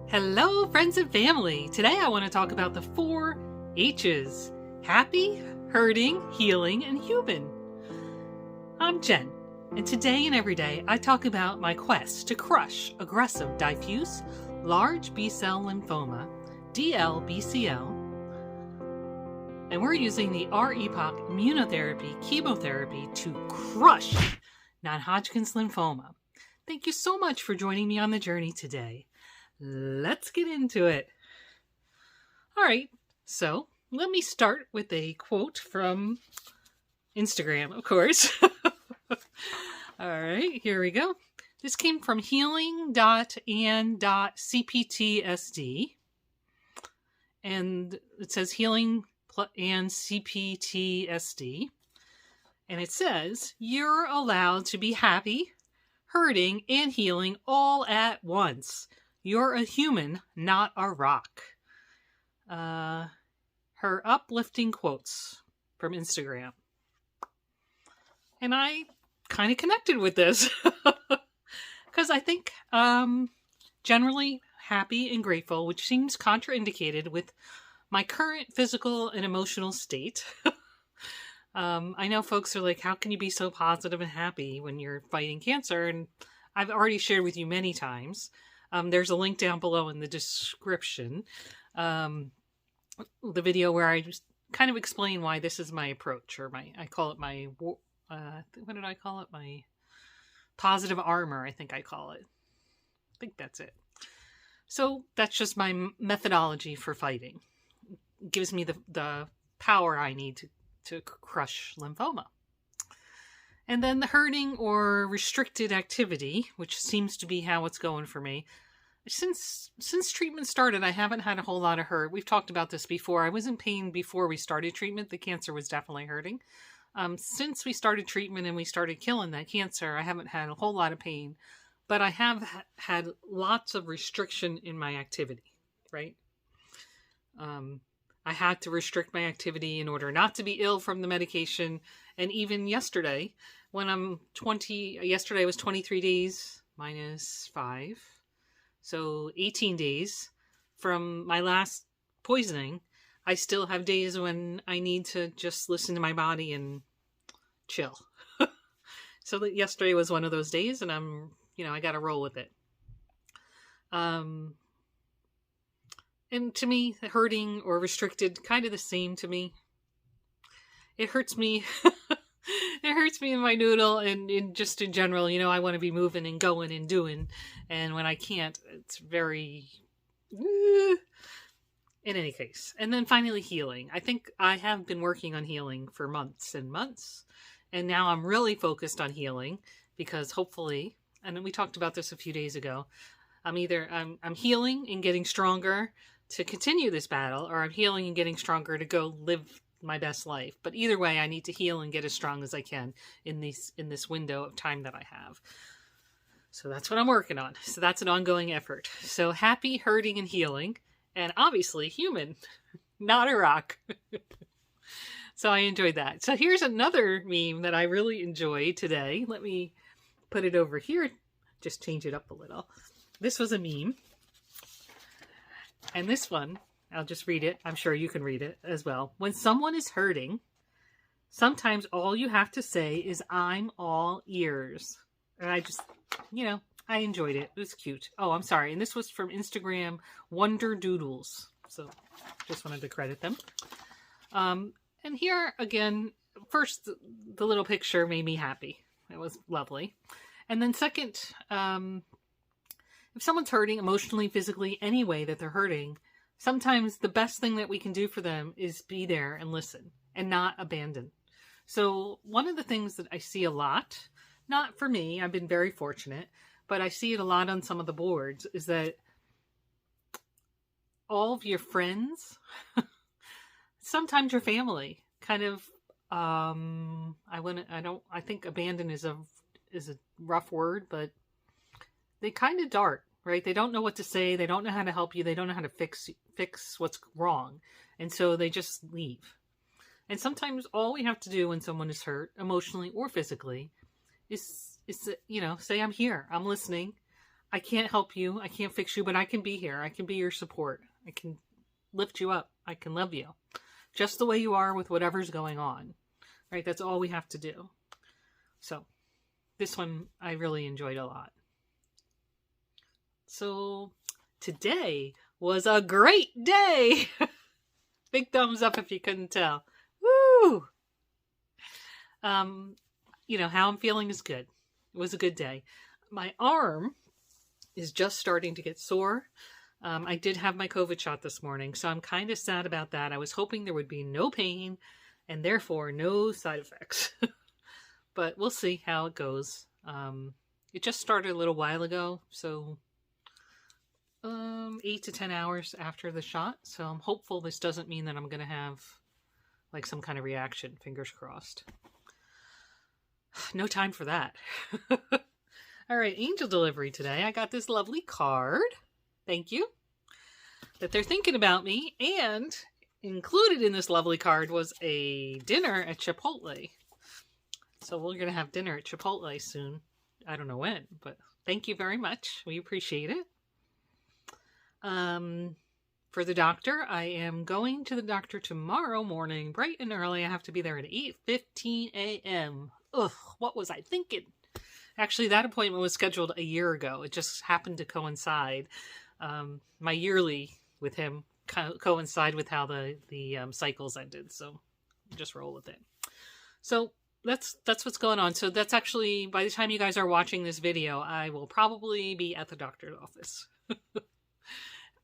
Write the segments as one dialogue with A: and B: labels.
A: Hello, friends and family. Today I want to talk about the 4 H's: happy, hurting, healing, and human. I'm Jen, and today and every day I talk about my quest to crush aggressive diffuse large B-cell lymphoma, DLBCL, and we're using the R-EPOCH immunotherapy chemotherapy to crush Non-Hodgkin's lymphoma. Thank you so much for joining me on the journey today. Let's get into it. All right, so let me start with a quote from Instagram, of course. All right, here we go. This came from healing.n.patient, and it says healing and CPTSD, and it says, you're allowed to be happy, hurting, and healing all at once. You're a human, not a rock. Her uplifting quotes from Instagram. And I kind of connected with this. Because I think generally happy and grateful, which seems contraindicated with my current physical and emotional state. I know folks are like, how can you be so positive and happy when you're fighting cancer? And I've already shared with you many times. There's a link down below in the description. The video where I just kind of explain why this is my approach, or I call it my, what did I call it? My positive armor, I think I call it. I think that's it. So that's just my methodology for fighting. It gives me the power I need to crush lymphoma. And then the hurting or restricted activity, which seems to be how it's going for me. Since treatment started, I haven't had a whole lot of hurt. We've talked about this before. I was in pain before we started treatment. The cancer was definitely hurting. Since we started treatment and we started killing that cancer, I haven't had a whole lot of pain. But I have had lots of restriction in my activity, right? I had to restrict my activity in order not to be ill from the medication. And even yesterday, when yesterday was 23 days minus 5. So 18 days from my last poisoning. I still have days when I need to just listen to my body and chill. So yesterday was one of those days, and I got to roll with it. And to me, hurting or restricted, kind of the same to me. It hurts me. It hurts me in my noodle, and just in general, I want to be moving and going and doing. And when I can't, it's very... in any case. And then finally, healing. I think I have been working on healing for months and months. And now I'm really focused on healing because hopefully, and we talked about this a few days ago, I'm healing and getting stronger to continue this battle, or I'm healing and getting stronger to go live my best life. But either way, I need to heal and get as strong as I can in this window of time that I have. So that's what I'm working on. So that's an ongoing effort. So happy, hurting, and healing. And obviously human, not a rock. So I enjoyed that. So here's another meme that I really enjoyed today. Let me put it over here. Just change it up a little. This was a meme. And this one, I'll just read it. I'm sure you can read it as well. When someone is hurting, sometimes all you have to say is, I'm all ears. And I just, I enjoyed it. It was cute. Oh, I'm sorry. And this was from Instagram, Wonder Doodles. So just wanted to credit them. And here again, first, the little picture made me happy. It was lovely. And then second, if someone's hurting emotionally, physically, any way that they're hurting, sometimes the best thing that we can do for them is be there and listen and not abandon. So one of the things that I see a lot, not for me, I've been very fortunate, but I see it a lot on some of the boards, is that all of your friends, sometimes your family, kind of, I think abandon is a rough word, but they kind of dart, right? They don't know what to say. They don't know how to help you. They don't know how to fix what's wrong. And so they just leave. And sometimes all we have to do when someone is hurt, emotionally or physically, is say, I'm here. I'm listening. I can't help you. I can't fix you, but I can be here. I can be your support. I can lift you up. I can love you just the way you are with whatever's going on. Right? That's all we have to do. So this one I really enjoyed a lot. So today was a great day. Big thumbs up if you couldn't tell. Woo! How I'm feeling is good. It was a good day. My arm is just starting to get sore. I did have my COVID shot this morning, so I'm kind of sad about that. I was hoping there would be no pain and therefore no side effects. But we'll see how it goes. It just started a little while ago, so 8 to 10 hours after the shot. So I'm hopeful this doesn't mean that I'm going to have like some kind of reaction. Fingers crossed. No time for that. All right, angel delivery today. I got this lovely card. Thank you. That they're thinking about me, and included in this lovely card was a dinner at Chipotle. So we're going to have dinner at Chipotle soon. I don't know when, but thank you very much. We appreciate it. For the doctor, I am going to the doctor tomorrow morning, bright and early. I have to be there at 8:15 a.m. Ugh, what was I thinking? Actually, that appointment was scheduled a year ago. It just happened to coincide. My yearly with him coincide with how the cycles ended. So just roll with it. So that's what's going on. So that's actually, by the time you guys are watching this video, I will probably be at the doctor's office.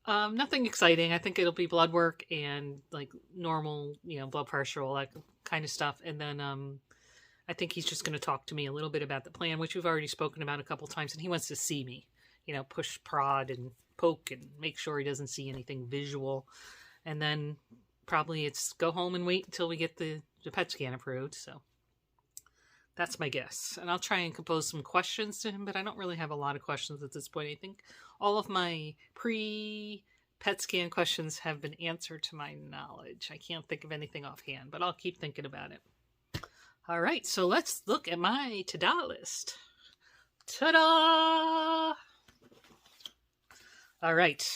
A: Nothing exciting. I think it'll be blood work and like normal, blood pressure, all that kind of stuff. And then I think he's just going to talk to me a little bit about the plan, which we've already spoken about a couple times. And he wants to see me, push, prod, and poke and make sure he doesn't see anything visual. And then probably it's go home and wait until we get the PET scan approved. So that's my guess. And I'll try and compose some questions to him, but I don't really have a lot of questions at this point. I think all of my pre-PET scan questions have been answered to my knowledge. I can't think of anything offhand, but I'll keep thinking about it. All right, so let's look at my to-do list. Ta-da! All right.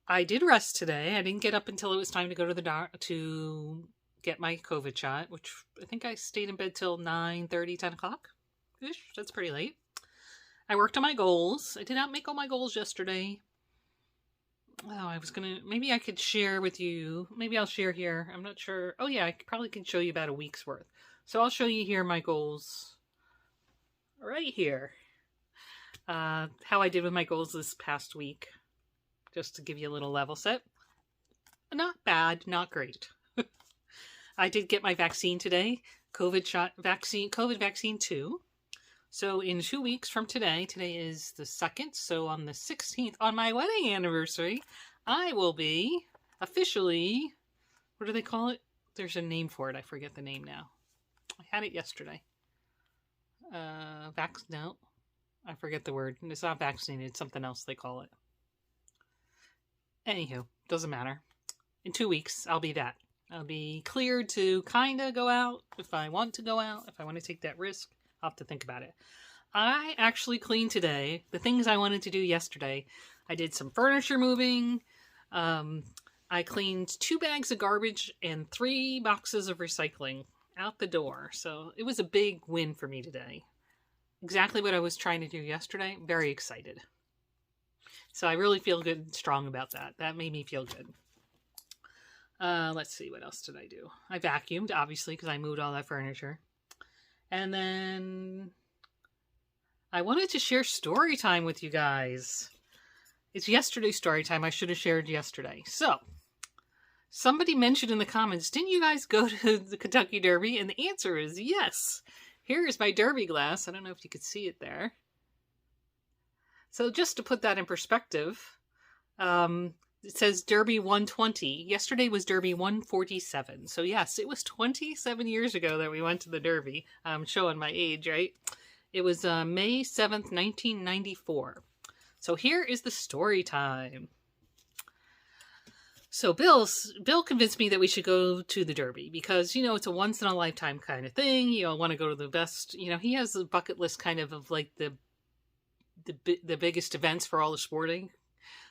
A: I did rest today. I didn't get up until it was time to go to the doctor to get my COVID shot, which I think I stayed in bed till 9:30, 10 o'clock-ish. That's pretty late. I worked on my goals. I did not make all my goals yesterday. Oh, maybe I could share with you. Maybe I'll share here. I'm not sure. Oh yeah, I probably can show you about a week's worth. So I'll show you here my goals right here. How I did with my goals this past week. Just to give you a little level set. Not bad, not great. I did get my vaccine today. COVID vaccine 2. So in 2 weeks from today is the 2nd, so on the 16th, on my wedding anniversary, I will be officially, what do they call it? There's a name for it. I forget the name now. I had it yesterday. No, I forget the word. It's not vaccinated. It's something else they call it. Anywho, doesn't matter. In 2 weeks, I'll be that. I'll be cleared to kind of go out if I want to go out, if I want to take that risk. I'll have to think about it. I actually cleaned today. The things I wanted to do yesterday. I did some furniture moving. I cleaned 2 bags of garbage and 3 boxes of recycling out the door. So it was a big win for me today. Exactly what I was trying to do yesterday. Very excited. So I really feel good and strong about that. That made me feel good. Let's see, what else did I do? I vacuumed, obviously, because I moved all that furniture. And then I wanted to share story time with you guys. It's yesterday's story time. I should have shared yesterday. So, somebody mentioned in the comments, didn't you guys go to the Kentucky Derby? And the answer is yes. Here is my Derby glass. I don't know if you could see it there. So just to put that in perspective, it says Derby 120. Yesterday was Derby 147. So yes, it was 27 years ago that we went to the Derby. I'm showing my age, right? It was May 7th, 1994. So here is the story time. So Bill convinced me that we should go to the Derby because, it's a once in a lifetime kind of thing. I want to go to the best, he has a bucket list kind of like the the biggest events for all the sporting.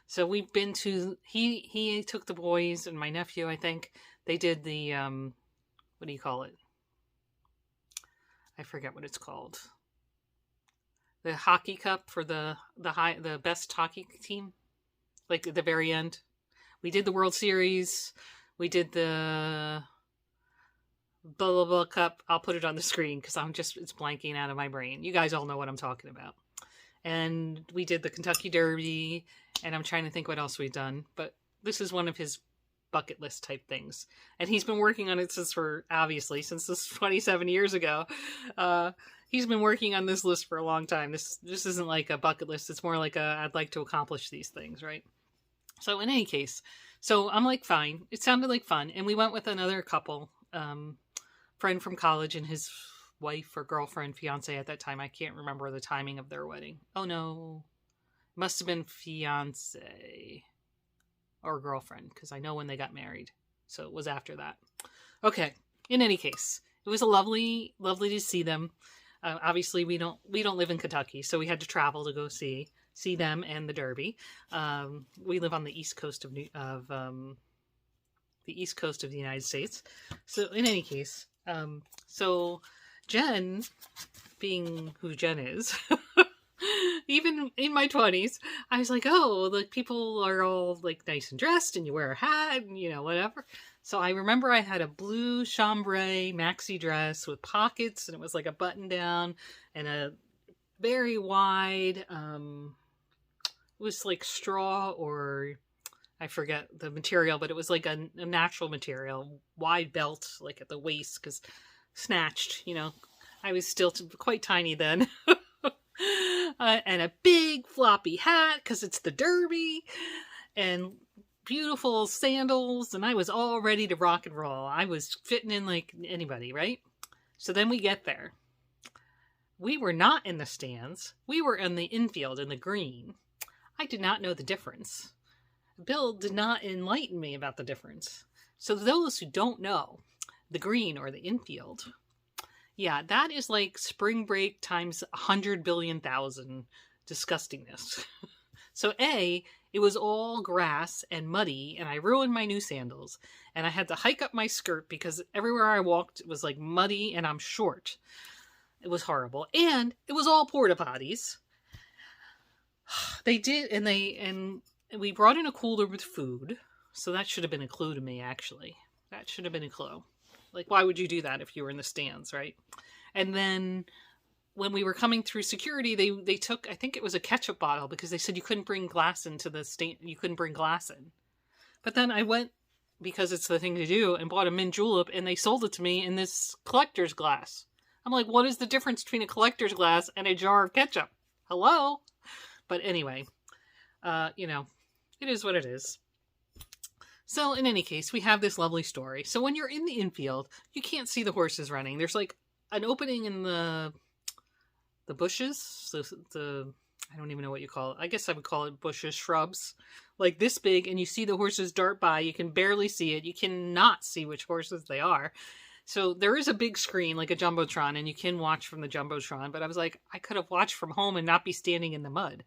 A: So we've been to, he took the boys and my nephew, I think. They did the, what do you call it? I forget what it's called. The hockey cup for the best hockey team. Like at the very end. We did the World Series. We did the blah, blah, blah cup. I'll put it on the screen because it's blanking out of my brain. You guys all know what I'm talking about. And we did the Kentucky Derby, and I'm trying to think what else we've done. But this is one of his bucket list type things. And he's been working on it since this 27 years ago. He's been working on this list for a long time. This isn't like a bucket list. It's more like I'd like to accomplish these things, right? So in any case, so I'm like, fine. It sounded like fun. And we went with another couple, friend from college and his wife or girlfriend, fiance at that time. I can't remember the timing of their wedding. Oh no. Must have been fiance or girlfriend because I know when they got married. So it was after that. Okay. In any case, it was a lovely to see them. Obviously we don't live in Kentucky, so we had to travel to go see them and the Derby. We live on the east coast of the east coast of the United States. So in any case, so Jen, being who Jen is, even in my 20s, I was like, oh, like people are all like nice and dressed and you wear a hat and whatever. So I remember I had a blue chambray maxi dress with pockets and it was like a button down and a very wide, it was like straw or I forget the material, but it was like a natural material, wide belt, like at the waist, because snatched, I was still quite tiny then. And a big floppy hat, because it's the Derby, and beautiful sandals, and I was all ready to rock and roll. I was fitting in like anybody, right? So then we get there. We were not in the stands. We were in the infield, in the green. I did not know the difference. Bill did not enlighten me about the difference. So those who don't know, the green or the infield, yeah, that is like spring break times 100 billion thousand disgustingness. So it was all grass and muddy, and I ruined my new sandals, and I had to hike up my skirt because everywhere I walked it was like muddy, and I'm short. It was horrible, and it was all porta potties. They did, and we brought in a cooler with food, so that should have been a clue to me, actually. That should have been a clue. Like, why would you do that if you were in the stands, right? And then when we were coming through security, they took, I think it was a ketchup bottle, because they said you couldn't bring glass into the stand. You couldn't bring glass in. But then I went, because it's the thing to do, and bought a mint julep, and they sold it to me in this collector's glass. I'm like, what is the difference between a collector's glass and a jar of ketchup? Hello? But anyway, it is what it is. So in any case, we have this lovely story. So when you're in the infield, you can't see the horses running. There's like an opening in the bushes. I don't even know what you call it. I guess I would call it bushes, shrubs, like this big. And you see the horses dart by. You can barely see it. You cannot see which horses they are. So there is a big screen, like a Jumbotron, and you can watch from the Jumbotron. But I was like, I could have watched from home and not be standing in the mud.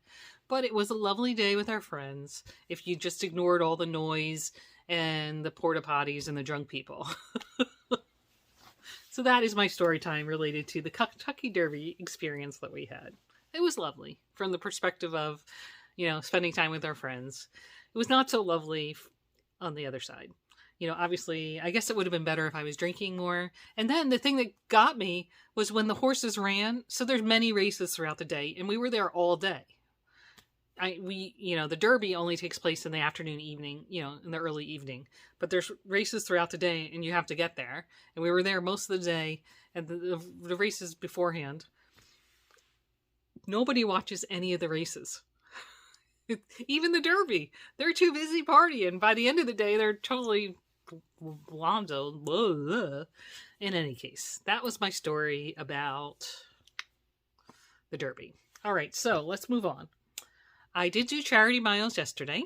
A: But it was a lovely day with our friends, if you just ignored all the noise and the porta potties and the drunk people. So that is my story time related to the Kentucky Derby experience that we had. It was lovely from the perspective of, spending time with our friends. It was not so lovely on the other side. Obviously, I guess it would have been better if I was drinking more. And then the thing that got me was when the horses ran. So there's many races throughout the day, and we were there all day. The Derby only takes place in the afternoon, evening, in the early evening. But there's races throughout the day, and you have to get there. And we were there most of the day, and the races beforehand. Nobody watches any of the races. Even the Derby. They're too busy partying. By the end of the day, they're totally blonde. In any case, that was my story about the Derby. All right, so let's move on. I did do charity miles yesterday.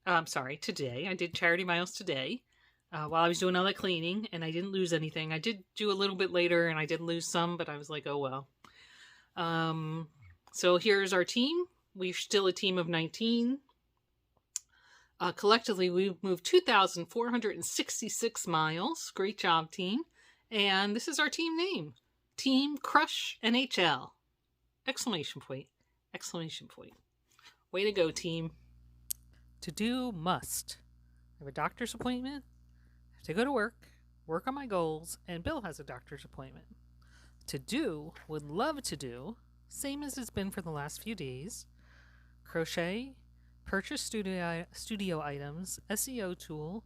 A: Today. I did charity miles today while I was doing all that cleaning, and I didn't lose anything. I did do a little bit later, and I did lose some, but I was like, oh well. So here's our team. We're still a team of 19. Collectively, we've moved 2,466 miles. Great job, team. And this is our team name. Team Crush NHL. Exclamation point. Exclamation point. Way to go, team. To do, must. I have a doctor's appointment. I have to go to work on my goals, and Bill has a doctor's appointment. To do, would love to do, same as it's been for the last few days. Crochet, purchase studio items, SEO tool,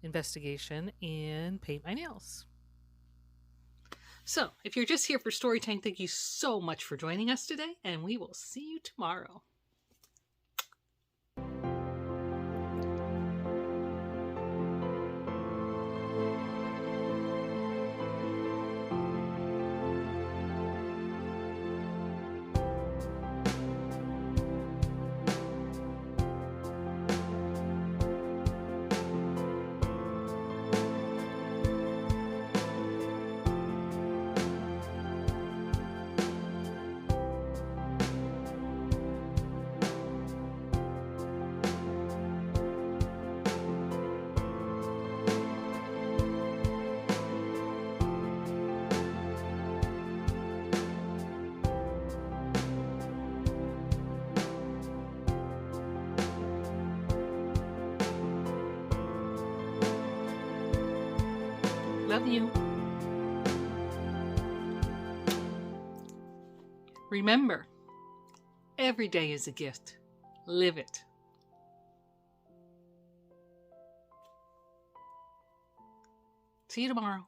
A: investigation, and paint my nails. So, if you're just here for story time, thank you so much for joining us today, and we will see you tomorrow. Love you. Remember, every day is a gift. Live it. See you tomorrow.